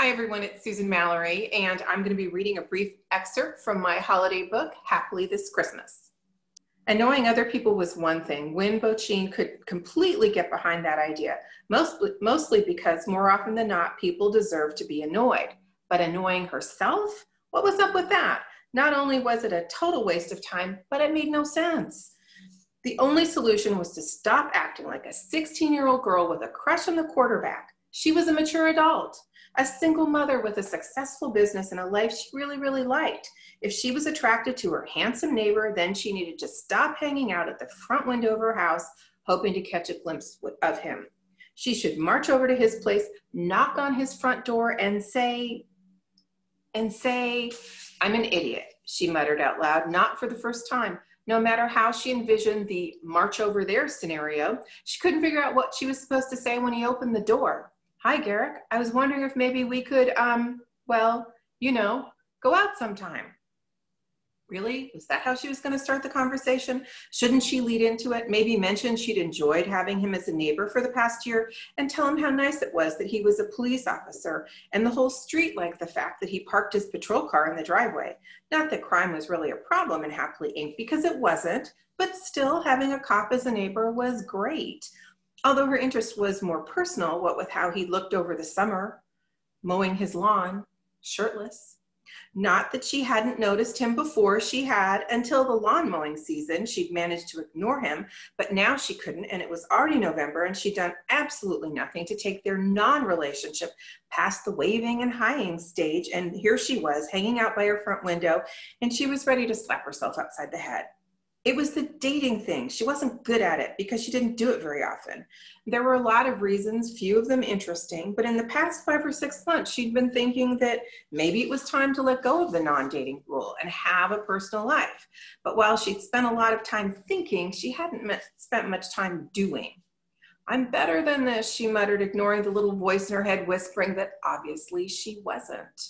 Hi everyone, it's Susan Mallery, and I'm going to be reading a brief excerpt from my holiday book, Happily This Christmas. Annoying other people was one thing. Win Bochine could completely get behind that idea, mostly because more often than not, people deserve to be annoyed. But annoying herself? What was up with that? Not only was it a total waste of time, but it made no sense. The only solution was to stop acting like a 16-year-old girl with a crush on the quarterback. She was a mature adult, a single mother with a successful business and a life she really liked. If she was attracted to her handsome neighbor, then she needed to stop hanging out at the front window of her house, hoping to catch a glimpse of him. She should march over to his place, knock on his front door, and say, "I'm an idiot," she muttered out loud, not for the first time. No matter how she envisioned the march over there scenario, she couldn't figure out what she was supposed to say when he opened the door. "Hi, Garrick. I was wondering if maybe we could, well, go out sometime." Really? Was that how she was going to start the conversation? Shouldn't she lead into it? Maybe mention she'd enjoyed having him as a neighbor for the past year and tell him how nice it was that he was a police officer and the whole street liked the fact that he parked his patrol car in the driveway. Not that crime was really a problem in Happily Inc., because it wasn't, but still having a cop as a neighbor was great. Although her interest was more personal, what with how he looked over the summer, mowing his lawn, shirtless. Not that she hadn't noticed him before. She had until the lawn mowing season. She'd managed to ignore him, but now she couldn't, and it was already November, and she'd done absolutely nothing to take their non-relationship past the waving and high-ing stage, and here she was hanging out by her front window, and she was ready to slap herself upside the head. It was the dating thing. She wasn't good at it because she didn't do it very often. There were a lot of reasons, few of them interesting, but in the past 5 or 6 months, she'd been thinking that maybe it was time to let go of the non-dating rule and have a personal life. But while she'd spent a lot of time thinking, she hadn't spent much time doing. "I'm better than this," she muttered, ignoring the little voice in her head whispering that obviously she wasn't.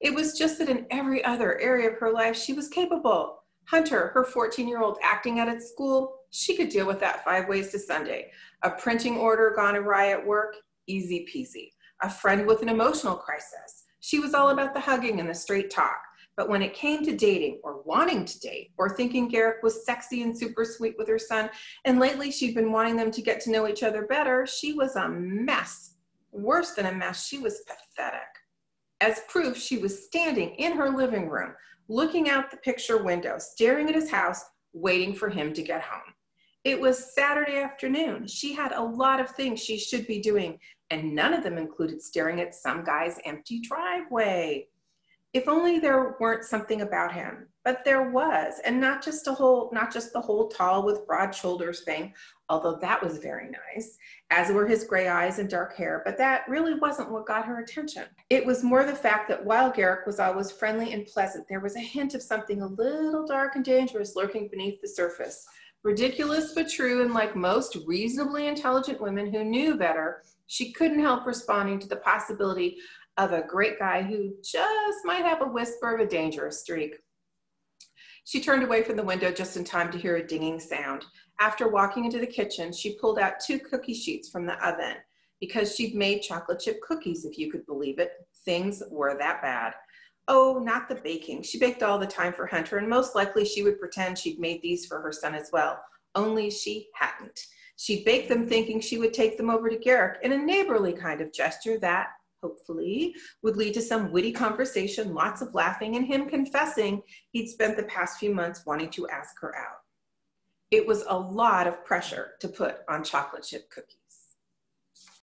It was just that in every other area of her life, she was capable. Hunter, her 14-year-old acting out at school, she could deal with that 5 ways to Sunday. A printing order gone awry at work, easy peasy. A friend with an emotional crisis. She was all about the hugging and the straight talk. But when it came to dating or wanting to date or thinking Garrick was sexy and super sweet with her son, and lately she'd been wanting them to get to know each other better, she was a mess. Worse than a mess, she was pathetic. As proof, she was standing in her living room, looking out the picture window, staring at his house, waiting for him to get home. It was Saturday afternoon. She had a lot of things she should be doing, and none of them included staring at some guy's empty driveway. If only there weren't something about him, but there was, and not just the whole tall with broad shoulders thing, although that was very nice, as were his gray eyes and dark hair, but that really wasn't what got her attention. It was more the fact that while Garrick was always friendly and pleasant, there was a hint of something a little dark and dangerous lurking beneath the surface. Ridiculous but true, and like most reasonably intelligent women who knew better, she couldn't help responding to the possibility of a great guy who just might have a whisper of a dangerous streak. She turned away from the window just in time to hear a dinging sound. After walking into the kitchen, she pulled out 2 cookie sheets from the oven. Because she'd made chocolate chip cookies, if you could believe it. Things were that bad. Oh, not the baking. She baked all the time for Hunter, and most likely she would pretend she'd made these for her son as well. Only she hadn't. She'd baked them thinking she would take them over to Garrick in a neighborly kind of gesture that, hopefully, would lead to some witty conversation, lots of laughing, and him confessing he'd spent the past few months wanting to ask her out. It was a lot of pressure to put on chocolate chip cookies.